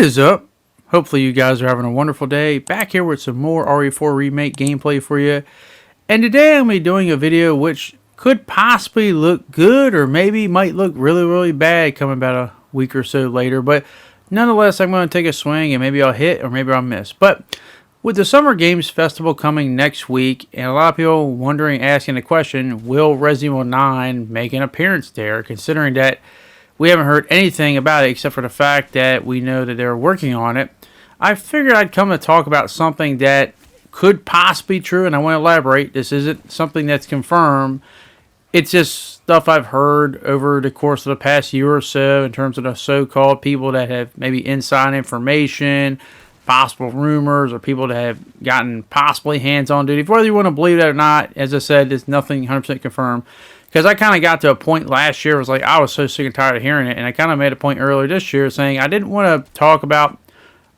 is up? Hopefully you guys are having a wonderful day. Back here with some more RE4 Remake gameplay for you. And today I'm going to be doing a video which could possibly look good or maybe might look really bad coming about a week or so later. But nonetheless, I'm going to take a swing and maybe I'll hit or maybe I'll miss. But with the Summer Games Festival coming next week and a lot of people wondering, asking the question, will Resident Evil 9 make an appearance there, considering that we haven't heard anything about it except for the fact that we know that they're working on it. I figured I'd come to talk about something that could possibly be true, and I want to elaborate. This isn't something that's confirmed. It's just stuff I've heard over the course of the past year or so in terms of the so-called people that have maybe inside information, possible rumors, or people that have gotten possibly hands-on duty. Whether you want to believe that or not, as I said, there's nothing 100% confirmed. Because I kind of got to a point last year, I was so sick and tired of hearing it, and I kind of made a point earlier this year saying I didn't want to talk about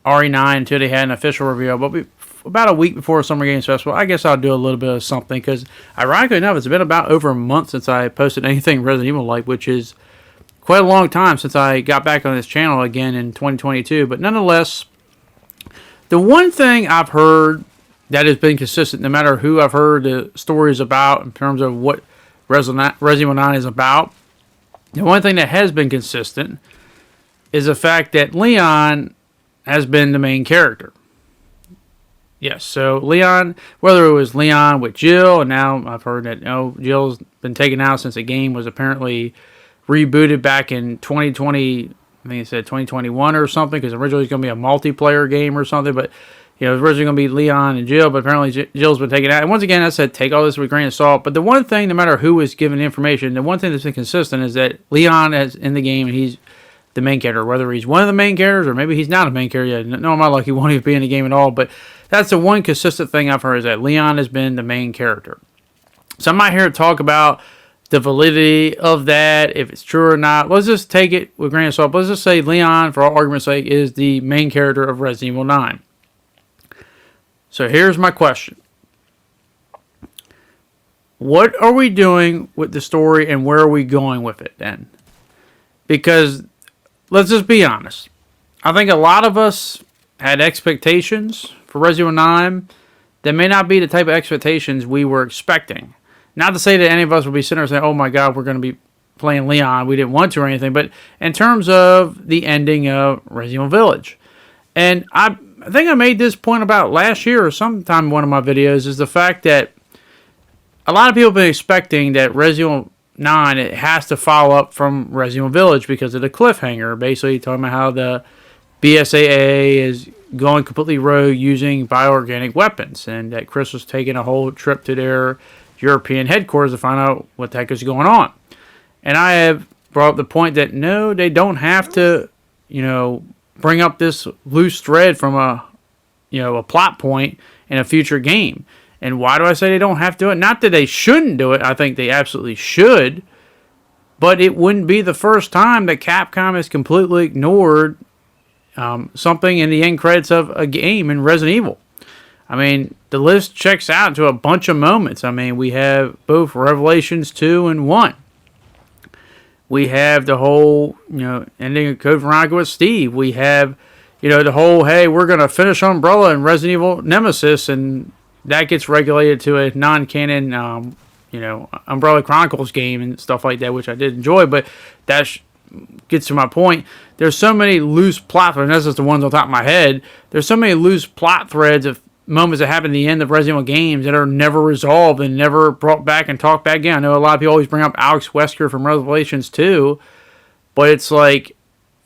RE9 until they had an official reveal, but about a week before Summer Games Festival, I guess I'll do a little bit of something, because ironically enough, it's been about over a month since I posted anything Resident Evil-like, which is quite a long time since I got back on this channel again in 2022, but nonetheless, the one thing I've heard that has been consistent, no matter who I've heard the stories about in terms of what Resident Evil 9 is about, the one thing that has been consistent is the fact that Leon has been the main character. Yes, so Leon, whether it was Leon with Jill, and now I've heard that Jill's been taken out since the game was apparently rebooted back in 2020, I think it said 2021 or something, because originally it was going to be a multiplayer game or something, but it was originally going to be Leon and Jill, but apparently Jill's been taken out. And once again, I said take all this with a grain of salt. But the one thing, no matter who is given the information, the one thing that's been consistent is that Leon is in the game and he's the main character. Whether he's one of the main characters or maybe he's not a main character. No, my luck, he won't even be in the game at all. But that's the one consistent thing I've heard, is that Leon has been the main character. So I'm not here to talk about the validity of that, if it's true or not. Let's just take it with a grain of salt. Let's just say Leon, for all argument's sake, is the main character of Resident Evil 9. So here's my question. What are we doing with the story and where are we going with it then? Because let's just be honest. I think a lot of us had expectations for Resident Evil 9 that may not be the type of expectations we were expecting. Not to say that any of us would be sitting there saying, oh my God, we're going to be playing Leon. We didn't want to or anything. But in terms of the ending of Resident Evil Village. And I think I made this point about last year or sometime in one of my videos, is the fact that a lot of people have been expecting that Resident Evil 9, it has to follow up from Resident Evil Village because of the cliffhanger. Basically talking about how the BSAA is going completely rogue using bioorganic weapons, and that Chris was taking a whole trip to their European headquarters to find out what the heck is going on. And I have brought up the point that no, they don't have to, bring up this loose thread from a plot point in a future game. And why do I say they don't have to do it? Not that they shouldn't do it. I think they absolutely should. But it wouldn't be the first time that Capcom has completely ignored something in the end credits of a game in Resident Evil. I mean, the list checks out to a bunch of moments. I mean, we have both Revelations 2 and 1. We have the whole, ending of Code Veronica with Steve. We have, the whole, hey, we're going to finish Umbrella and Resident Evil Nemesis, and that gets regulated to a non-canon, Umbrella Chronicles game and stuff like that, which I did enjoy, but that gets to my point. There's so many loose plot threads, and that's just the ones on top of my head. There's so many loose plot threads of moments that happen at the end of Resident Evil games that are never resolved and never brought back and talked back again. I know a lot of people always bring up Alex Wesker from Revelations 2, but it's like,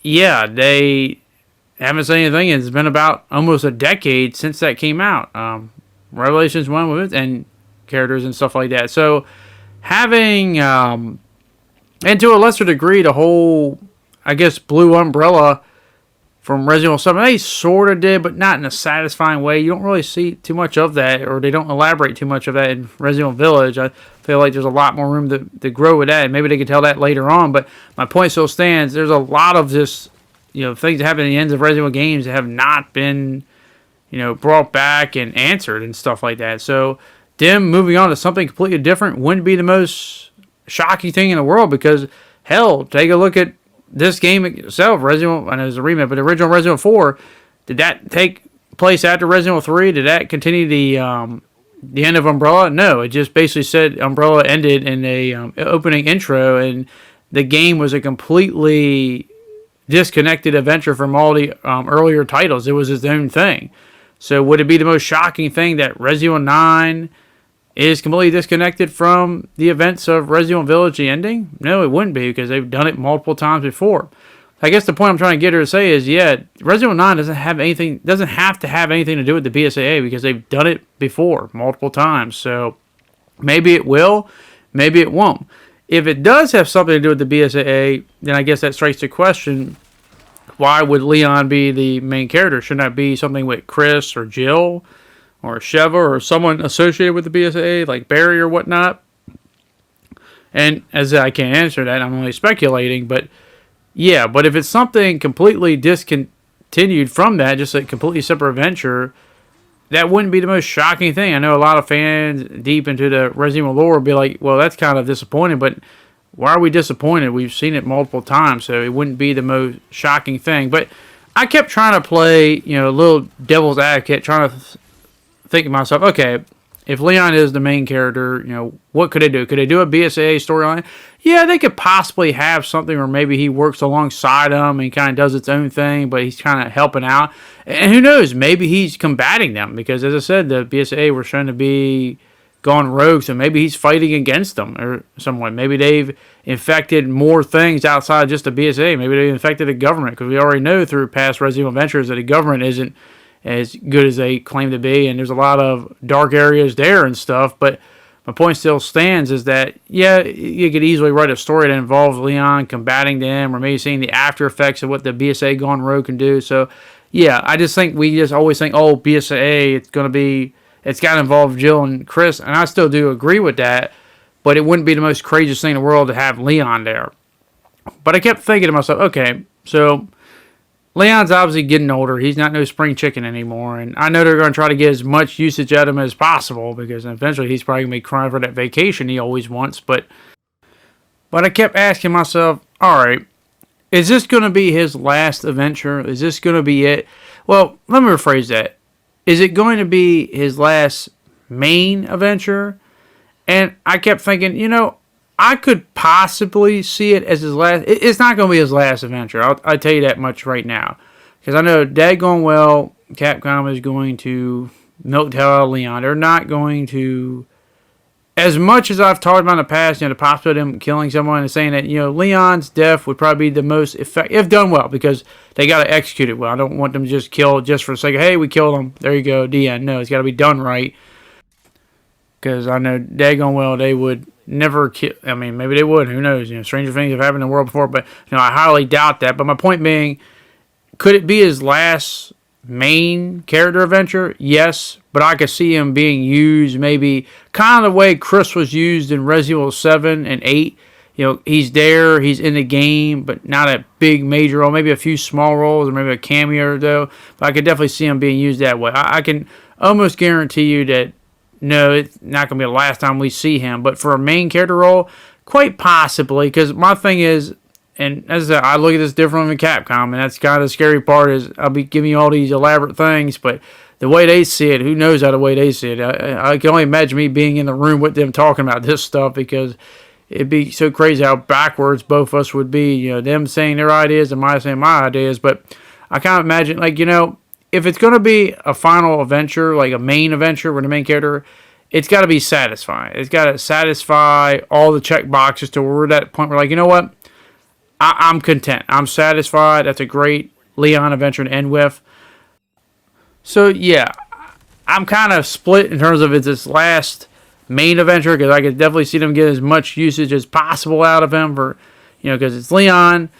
yeah, they haven't said anything. It's been about almost a decade since that came out. Revelations 1 with and characters and stuff like that. So having, and to a lesser degree, the whole, I guess, Blue Umbrella from Resident Evil 7, they sort of did, but not in a satisfying way. You don't really see too much of that, or they don't elaborate too much of that in Resident Evil Village. I feel like there's a lot more room to grow with that, and maybe they can tell that later on, but my point still stands. There's a lot of just, things that happen at the ends of Resident Evil games that have not been, brought back and answered and stuff like that. So them moving on to something completely different wouldn't be the most shocking thing in the world, because, hell, take a look at this game itself, Resident Evil, I know it's a remake, but the original Resident Evil 4, did that take place after Resident Evil 3? Did that continue the end of Umbrella? No, it just basically said Umbrella ended in a opening intro, and the game was a completely disconnected adventure from all the earlier titles. It was its own thing. So would it be the most shocking thing that Resident Evil 9 is completely disconnected from the events of Resident Evil Village, the ending? No, it wouldn't be, because they've done it multiple times before. I guess the point I'm trying to get her to say is, yeah, Resident Evil 9 doesn't have to have anything to do with the BSAA, because they've done it before multiple times. So maybe it will, maybe it won't. If it does have something to do with the BSAA, then I guess that strikes the question, why would Leon be the main character? Shouldn't that be something with Chris or Jill or Sheva or someone associated with the BSAA, like Barry or whatnot? And as I can't answer that, I'm only speculating, but yeah, but if it's something completely discontinued from that, just a completely separate adventure, that wouldn't be the most shocking thing. I know a lot of fans deep into the Resident Evil lore would be like, well, that's kind of disappointing, but why are we disappointed? We've seen it multiple times, so it wouldn't be the most shocking thing. But I kept trying to play, a little devil's advocate, trying to think to myself, okay, if Leon is the main character, what could they do? Could they do a BSAA storyline? Yeah, they could possibly have something where maybe he works alongside them and kind of does its own thing, but he's kind of helping out. And who knows, maybe he's combating them, because as I said, the BSAA were shown to be gone rogue, so maybe he's fighting against them or someone. Maybe they've infected more things outside just the BSAA. Maybe they've infected the government, because we already know through past Resident Evil adventures that the government isn't as good as they claim to be, and there's a lot of dark areas there and stuff. But my point still stands is that, yeah, you could easily write a story that involves Leon combating them, or maybe seeing the after effects of what the BSAA gone rogue can do. So yeah, I just think we just always think, oh, BSAA, it's got to involve Jill and Chris, and I still do agree with that, but it wouldn't be the most craziest thing in the world to have Leon there. But I kept thinking to myself, okay, so Leon's obviously getting older. He's not no spring chicken anymore, and I know they're going to try to get as much usage out of him as possible, because eventually he's probably going to be crying for that vacation he always wants. But I kept asking myself, all right, is this going to be his last adventure? Is this going to be it? Well, let me rephrase that. Is it going to be his last main adventure? And I kept thinking, I could possibly see it as his last. It's not going to be his last adventure. I'll tell you that much right now. Because I know daggone well Capcom is going to milk the hell out of Leon. They're not going to, as much as I've talked about in the past, the possibility of him killing someone and saying that, Leon's death would probably be the most effective, if done well, because they got to execute it well. I don't want them to just kill just for the sake of, hey, we killed him, there you go, the end. No, it's got to be done right. Because I know daggone well they would never kill. I mean, maybe they would. Who knows? Stranger things have happened in the world before, but I highly doubt that. But my point being, could it be his last main character adventure? Yes, but I could see him being used maybe kind of the way Chris was used in Resident Evil 7 and 8. He's there, he's in the game, but not a big major role. Maybe a few small roles, or maybe a cameo though. But I could definitely see him being used that way. I can almost guarantee you that. No, it's not going to be the last time we see him. But for a main character role, quite possibly. Because my thing is, and as I said, I look at this differently than Capcom, and that's kind of the scary part, is I'll be giving you all these elaborate things, but the way they see it, who knows how the way they see it. I can only imagine me being in the room with them talking about this stuff, because it'd be so crazy how backwards both of us would be. Them saying their ideas and my saying my ideas. But I kind of imagine, if it's going to be a final adventure, like a main adventure with the main character, it's got to be satisfying. It's got to satisfy all the check boxes to where we're at that point where, you know what? I'm content. I'm satisfied. That's a great Leon adventure to end with. So, yeah, I'm kind of split in terms of it's this last main adventure, because I could definitely see them get as much usage as possible out of him for, because it's Leon.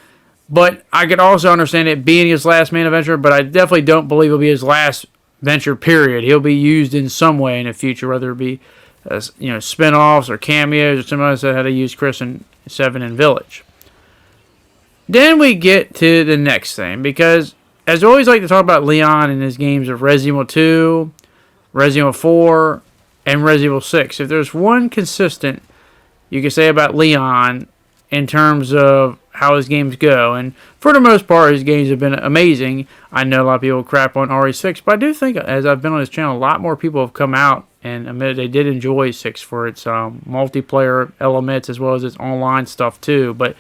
But I could also understand it being his last main adventure, but I definitely don't believe it'll be his last venture, period. He'll be used in some way in the future, whether it be, spin-offs or cameos, or somebody said how to use Chris in 7 and Village. Then we get to the next thing, because as I always like to talk about Leon in his games of Resident Evil 2, Resident Evil 4, and Resident Evil 6. If there's one consistent you can say about Leon in terms of how his games go. And for the most part, his games have been amazing. I know a lot of people crap on RE6, but I do think as I've been on his channel, a lot more people have come out and admitted they did enjoy 6 for its multiplayer elements as well as its online stuff too. But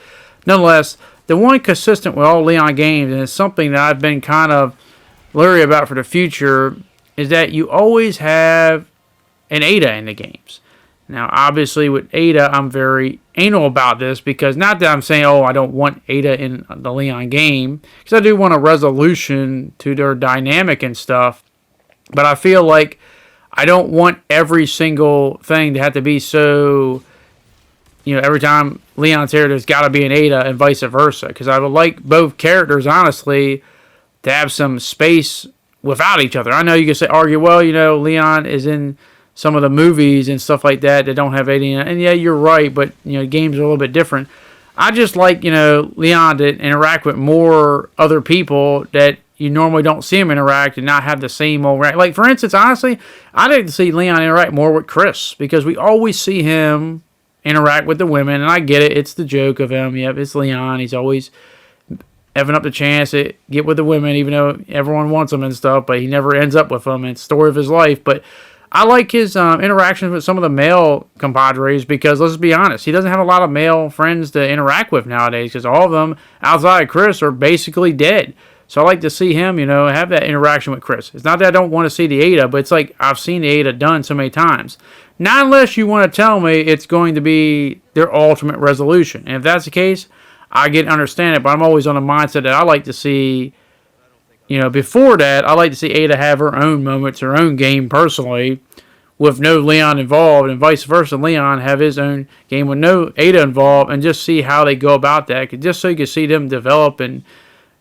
nonetheless, the one consistent with all Leon games, and it's something that I've been kind of leery about for the future, is that you always have an Ada in the games. Now, obviously, with Ada, I'm very anal about this because not that I'm saying, oh, I don't want Ada in the Leon game, because I do want a resolution to their dynamic and stuff, but I feel like I don't want every single thing to have to be so, every time Leon's here, there's got to be an Ada and vice versa, because I would like both characters, honestly, to have some space without each other. I know you can argue, well, Leon is in some of the movies and stuff like that don't have Ada in it. And yeah, you're right, but games are a little bit different. I just like Leon to interact with more other people that you normally don't see him interact and not have the same old like for instance, honestly, I'd like to see Leon interact more with Chris because we always see him interact with the women, and I get it, it's the joke of him. Yep, it's Leon. He's always having up the chance to get with the women, even though everyone wants him and stuff, but he never ends up with them. It's the story of his life. But I like his interactions with some of the male compadres because, let's be honest, he doesn't have a lot of male friends to interact with nowadays because all of them, outside of Chris, are basically dead. So I like to see him, have that interaction with Chris. It's not that I don't want to see the Ada, but it's like I've seen the Ada done so many times. Not unless you want to tell me it's going to be their ultimate resolution. And if that's the case, I get understand it, but I'm always on the mindset that I like to see, before that, I like to see Ada have her own moments, her own game personally, with no Leon involved, and vice versa, Leon have his own game with no Ada involved, and just see how they go about that, just so you can see them develop and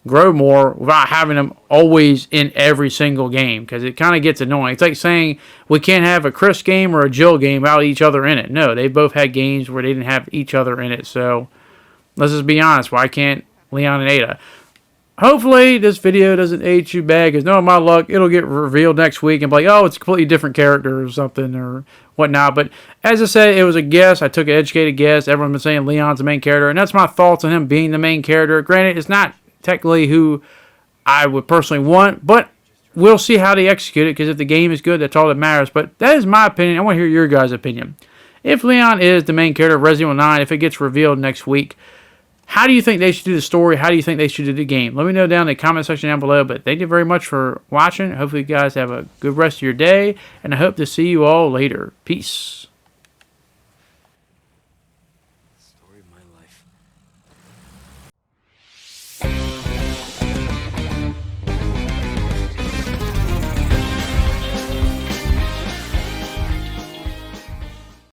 grow more without having them always in every single game, because it kind of gets annoying. It's like saying we can't have a Chris game or a Jill game without each other in it. No, they both had games where they didn't have each other in it, so let's just be honest. Why can't Leon and Ada? Hopefully this video doesn't age you bad, because knowing my luck, it'll get revealed next week and be like, oh, it's a completely different character or something or whatnot. But as I said, it was a guess. I took an educated guess. Everyone's been saying Leon's the main character, and that's my thoughts on him being the main character. Granted, it's not technically who I would personally want, but we'll see how they execute it, because if the game is good, that's all that matters. But that is my opinion. I want to hear your guys' opinion. If Leon is the main character of Resident Evil 9, if it gets revealed next week, how do you think they should do the story? How do you think they should do the game? Let me know down in the comment section down below. But thank you very much for watching. Hopefully you guys have a good rest of your day, and I hope to see you all later. Peace.